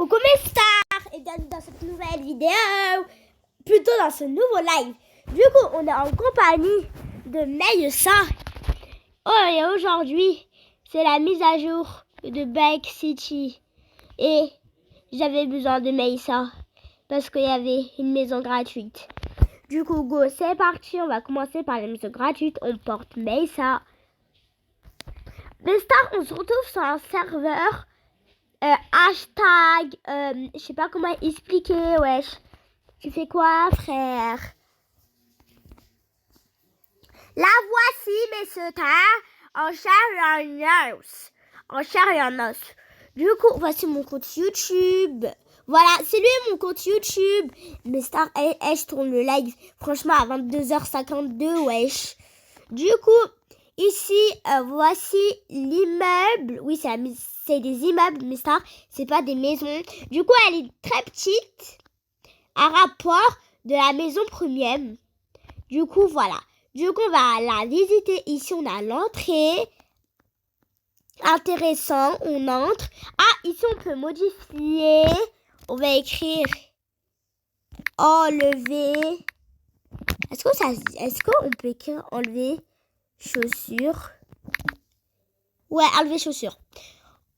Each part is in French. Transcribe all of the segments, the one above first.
Coucou mes stars et bienvenue dans cette nouvelle vidéo, plutôt dans ce nouveau live. Du coup, on est en compagnie de Meïssa. Oh, et aujourd'hui, c'est la mise à jour de Bike City. Et j'avais besoin de Meïssa parce qu'il y avait une maison gratuite. Du coup, go, c'est parti. On va commencer par la maison gratuite. On porte Meïssa. Les stars, on se retrouve sur un serveur. Hashtag, je sais pas comment expliquer, wesh. Tu fais quoi, frère? La voici, mes stars, en chair et en os. En chair et en os. Du coup, voici mon compte YouTube. Voilà, c'est lui mon compte YouTube. Mes stars, je tourne le live, franchement, à 22h52, wesh. Du coup, ici, voici l'immeuble. Oui, c'est des immeubles, mes stars. C'est pas des maisons. Du coup, elle est très petite. À rapport de la maison première. Du coup, voilà. Du coup, on va la visiter. Ici, on a l'entrée. Intéressant. On entre. Ah, ici, on peut modifier. On va écrire enlever. Est-ce qu'on peut écrire enlever chaussures? Ouais, enlever chaussures.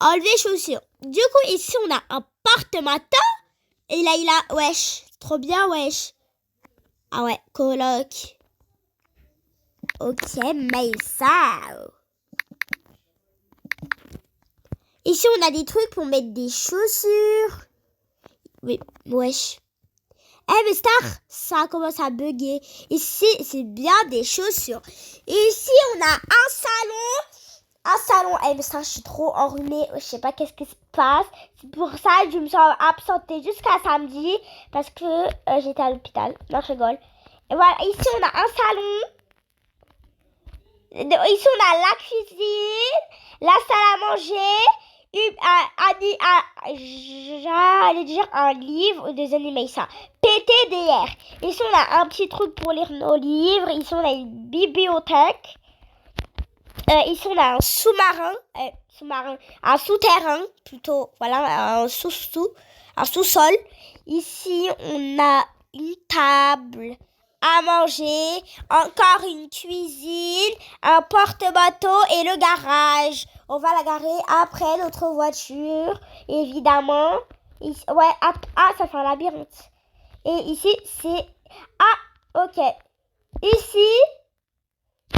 Enlever chaussures. Du coup, ici, on a un porte-manteau. Et là, il a... Wesh. Trop bien, wesh. Ah ouais, coloc. Ok, Meïssa. Ici, on a des trucs pour mettre des chaussures. Oui, wesh. Mais star, ça commence à bugger. Ici, c'est bien des chaussures. Ici, on a un salon. Mais ça, je suis trop enrhumée. Je sais pas qu'est-ce qui se passe. C'est pour ça que je me suis absentée jusqu'à samedi. Parce que j'étais à l'hôpital. Non, je rigole. Et voilà, ici, on a un salon. Ici, on a la cuisine. La salle à manger. J'allais dire un livre des animés, ça. PTDR. Ici, on a un petit truc pour lire nos livres. Ici, on a une bibliothèque. Ici, on a un sous-marin. Un souterrain, plutôt. Voilà, un sous-sol. Ici, on a une table à manger. Encore une cuisine. Un porte-bateau et le garage. On va la garer après notre voiture, évidemment. Ici, ouais, ça fait un labyrinthe. Et ici, c'est... Ah, ok. Ici,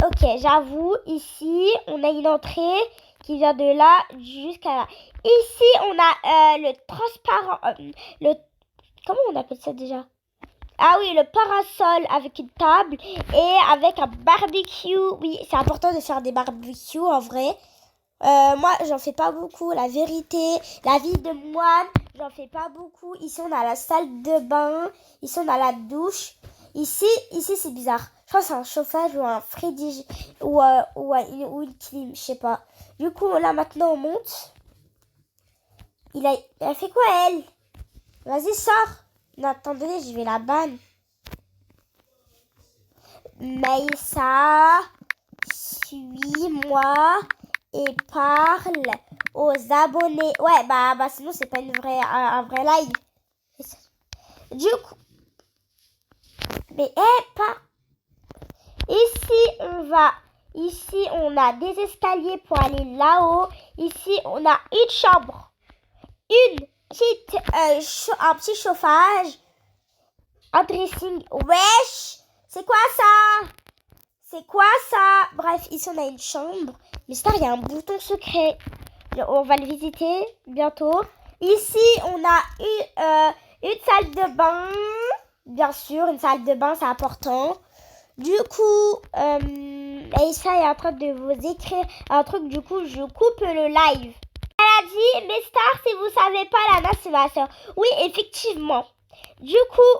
ok, j'avoue, ici, on a une entrée qui vient de là jusqu'à là. Ici, on a le transparent... comment on appelle ça déjà? Ah oui, le parasol avec une table et avec un barbecue. Oui, c'est important de faire des barbecues en vrai. Moi, j'en fais pas beaucoup, la vérité. La vie de moine, j'en fais pas beaucoup. Ici, on a la salle de bain. Ici, on a la douche. Ici, c'est bizarre. Je crois que c'est un chauffage ou un ou une clim, je sais pas. Du coup, là, maintenant, on monte. Il a fait quoi, elle? Vas-y, sors. Non, attendez, je vais la banne. Meïssa, suis-moi et parle aux abonnés. Ouais, bah sinon c'est pas un vrai live. Du coup, mais pas. Ici on a des escaliers pour aller là-haut. Ici on a une chambre, un petit chauffage, un dressing. Wesh, c'est quoi ça? C'est quoi ça? Bref, ici on a une chambre. Mais star, il y a un bouton secret. On va le visiter bientôt. Ici, on a une salle de bain. Bien sûr, une salle de bain, c'est important. Du coup, Meïssa est en train de vous écrire un truc. Du coup, je coupe le live. Elle a dit, mes stars, si vous savez pas, Lana, c'est ma soeur. Oui, effectivement. Du coup,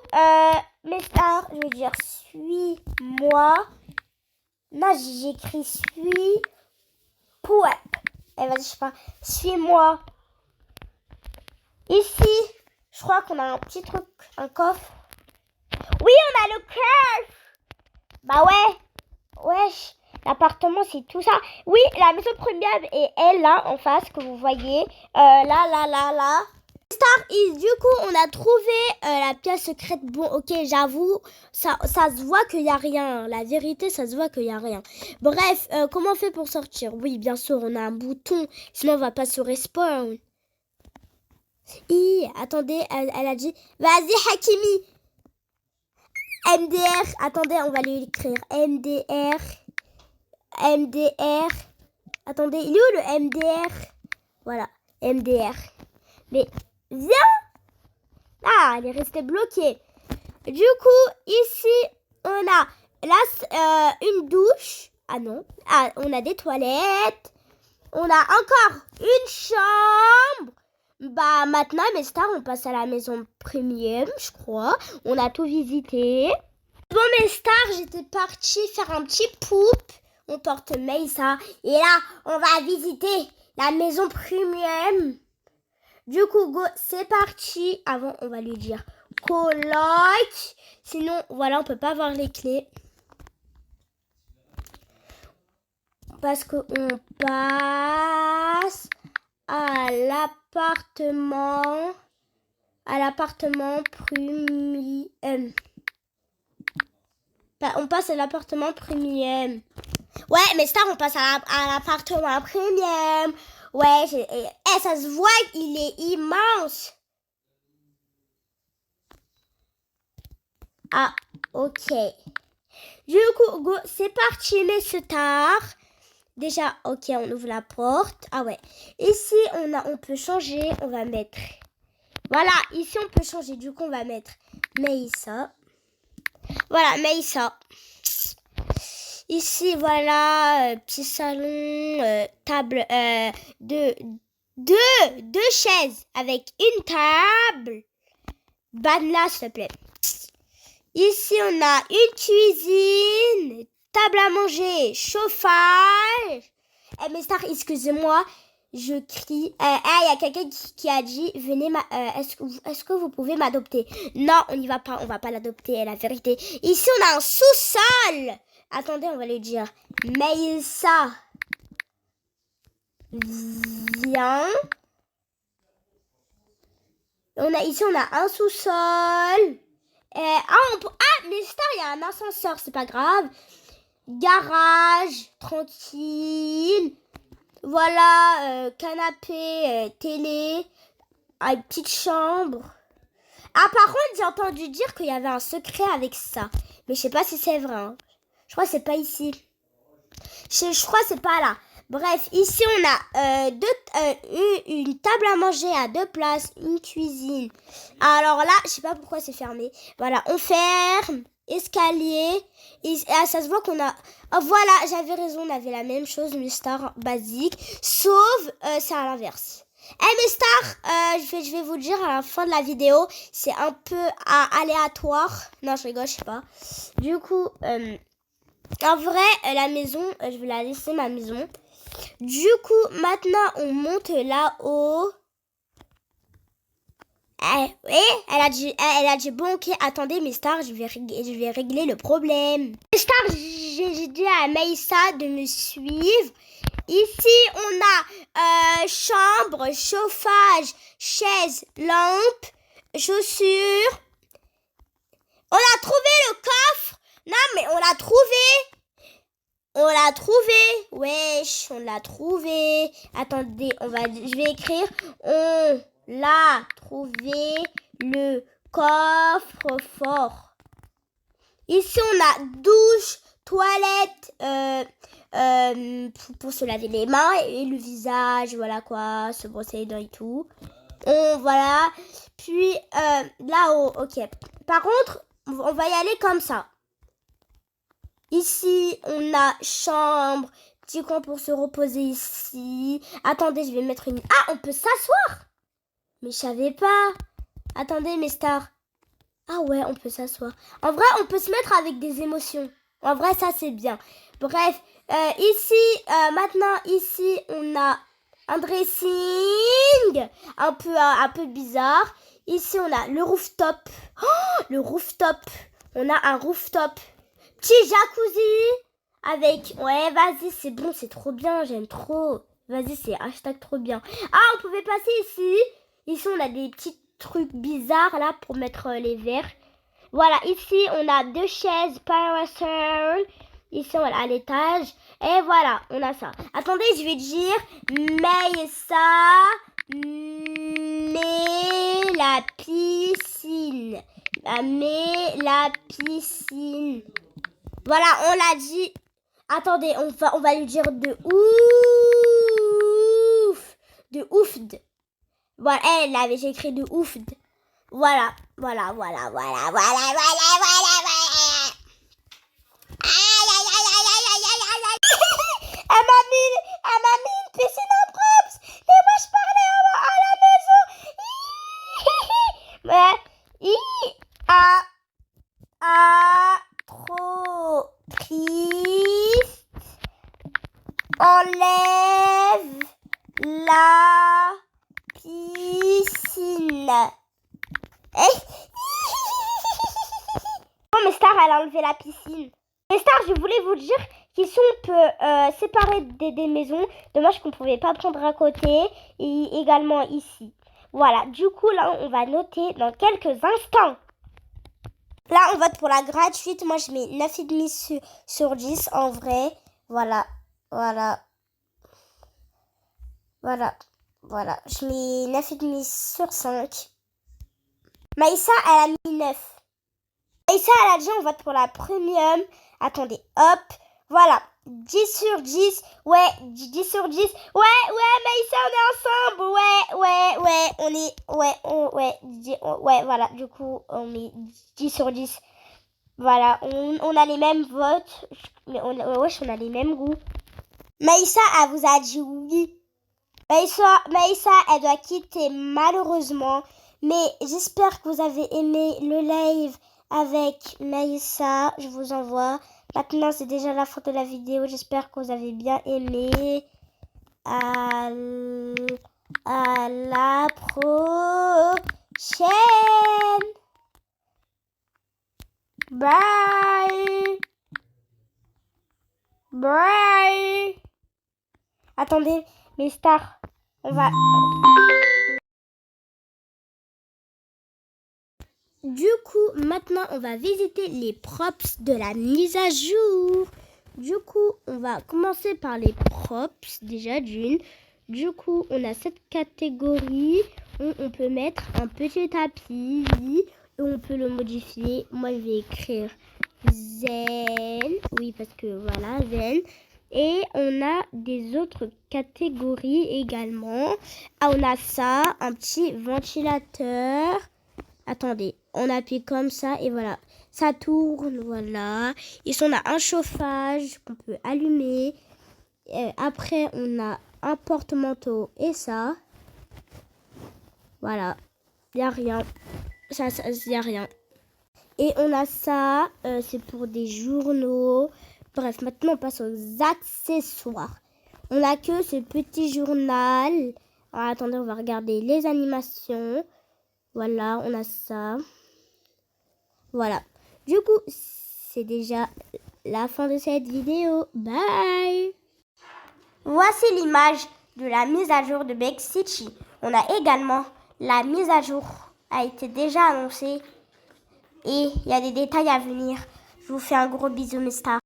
mes stars, je veux dire, suis-moi. Là, j'écris suis. Ouais. Vas-y, je sais pas. Suis-moi. Ici, je crois qu'on a un petit truc, un coffre. Oui, on a le coffre. Bah ouais. Wesh. L'appartement, c'est tout ça. Oui, la maison première est elle là, en face, que vous voyez. Là. Du coup, on a trouvé la pièce secrète. Bon, ok, j'avoue, ça se voit qu'il n'y a rien. La vérité, ça se voit qu'il n'y a rien. Bref, comment on fait pour sortir? Oui, bien sûr, on a un bouton. Sinon, on va pas se respawn. Attendez, elle a dit, vas-y, Hakimi. MDR, attendez, on va lui écrire. MDR. Attendez, il est où le MDR? Voilà, MDR. Mais viens! Ah, elle est restée bloquée. Du coup, ici, on a là, une douche. Ah non. Ah, on a des toilettes. On a encore une chambre. Bah, maintenant, mes stars, on passe à la maison premium, je crois. On a tout visité. Bon, mes stars, j'étais partie faire un petit poup. On porte Meissa. Et là, on va visiter la maison premium. Du coup, go, c'est parti. Avant, on va lui dire coloc. Sinon, voilà, on peut pas avoir les clés. Parce qu'on passe à l'appartement premium. On passe à l'appartement premium. Ouais, mais Star, on passe à l'appartement premium. Ouais, ça se voit, il est immense. Ah, ok. Du coup, go, c'est parti, mes stars. Déjà, ok, on ouvre la porte. Ah ouais. Ici, on peut changer. On va mettre... Voilà, ici, on peut changer. Du coup, on va mettre Meissa. Voilà, Meissa. Ici, voilà, petit salon, table, deux chaises avec une table. Banla, s'il te plaît. Ici, on a une cuisine, table à manger, chauffage. Mais Star, excusez-moi, je crie. Il y a quelqu'un qui a dit, venez, est-ce que vous pouvez m'adopter? Non, on n'y va pas, on va pas l'adopter, la vérité. Ici, on a un sous-sol. Attendez, on va lui dire, Meissa, viens. Ici, on a un sous-sol. Mais Star, il y a un ascenseur, c'est pas grave. Garage, tranquille. Voilà, canapé, télé, une petite chambre. Ah, par contre, j'ai entendu dire qu'il y avait un secret avec ça. Mais je sais pas si c'est vrai. Hein. Je crois que c'est pas ici. Je crois que c'est pas là. Bref, ici on a une table à manger à 2 places, une cuisine. Alors là, je sais pas pourquoi c'est fermé. Voilà, on ferme, escalier. Et ça se voit qu'on a... Oh, voilà, j'avais raison, on avait la même chose, une star basique. Sauf, c'est à l'inverse. Mes stars, je vais vous le dire à la fin de la vidéo. C'est un peu aléatoire. Non, je rigole, je sais pas. Du coup, en vrai, la maison, je vais la laisser, ma maison. Du coup, maintenant, on monte là-haut. Oui, elle a dit, bon, ok, attendez, mes stars, je vais régler le problème. Mes stars, j'ai dit à Meissa de me suivre. Ici, on a chambre, chauffage, chaise, lampe, chaussures. On a trouvé le coffre. Non, mais on l'a trouvé. On l'a trouvé. Wesh, on l'a trouvé. Attendez, je vais écrire. On l'a trouvé, le coffre-fort. Ici, on a douche, toilette, pour se laver les mains et le visage, voilà quoi, se brosser les dents et tout. Voilà. Puis, là-haut, ok. Par contre, on va y aller comme ça. Ici, on a chambre, petit coin pour se reposer ici. Attendez, je vais mettre une... Ah, on peut s'asseoir. Mais je savais pas. Attendez, mes stars. Ah ouais, on peut s'asseoir. En vrai, on peut se mettre avec des émotions. En vrai, ça, c'est bien. Bref, ici, maintenant, ici, on a un dressing un peu bizarre. Ici, on a le rooftop. Oh, le rooftop. On a un rooftop. Petit jacuzzi avec... Ouais, vas-y, c'est bon, c'est trop bien, j'aime trop. Vas-y, c'est hashtag trop bien. Ah, on pouvait passer ici. Ici, on a des petits trucs bizarres là pour mettre les verres. Voilà, ici, on a 2 chaises parasol. Ici, on a à l'étage. Et voilà, on a ça. Attendez, je vais dire Maïssa met la piscine. Met la piscine. Voilà, on l'a dit. Attendez, on va lui dire de ouf. De ouf. Voilà, elle avait écrit de ouf. Voilà. Aïe, aïe, aïe, aïe, aïe, aïe. Elle m'a mis une piscine en props. Et moi, je parlais à la maison. Trop triste. Enlève la piscine. Oh, mais Star, elle a enlevé la piscine. Et Star, je voulais vous dire qu'ici, on peut séparer des maisons. Dommage qu'on ne pouvait pas prendre à côté. Et également ici. Voilà, du coup, là, on va noter dans quelques instants. Là, on vote pour la gratuite. Moi, je mets 9,5 sur 10 en vrai. Voilà. Je mets 9,5 sur 5. Maïssa, elle a mis 9. Maïssa, elle a dit on vote pour la premium. Attendez, hop. Voilà. 10 sur 10. Ouais, 10 sur 10. Ouais, Maïssa, on est ensemble. Ouais, voilà. Du coup, on met 10 sur 10. Voilà, on a les mêmes votes. Mais on a les mêmes goûts. Maïssa, elle vous a dit oui. Maïssa, elle doit quitter malheureusement. Mais j'espère que vous avez aimé le live avec Maïssa. Je vous envoie. Maintenant, c'est déjà la fin de la vidéo. J'espère que vous avez bien aimé. À la prochaine. Bye. Attendez, mes stars, on va... Du coup, maintenant, on va visiter les props de la mise à jour. Du coup, on va commencer par les props, déjà d'une. Du coup, on a cette catégorie où on peut mettre un petit tapis et on peut le modifier. Moi, je vais écrire zen. Oui, parce que voilà, zen. Et on a des autres catégories également. Ah, on a ça, un petit ventilateur. Attendez, on appuie comme ça et voilà. Ça tourne, voilà. Ici, on a un chauffage qu'on peut allumer. Après, on a un porte-manteau et ça. Voilà. Il n'y a rien. Il n'y a rien. Et on a ça, c'est pour des journaux. Bref, maintenant, on passe aux accessoires. On n'a que ce petit journal. Alors, attendez, on va regarder les animations. Voilà, on a ça. Voilà. Du coup, c'est déjà la fin de cette vidéo. Bye! Voici l'image de la mise à jour de Big City. On a également la mise à jour a été déjà annoncée. Et il y a des détails à venir. Je vous fais un gros bisou, mes stars.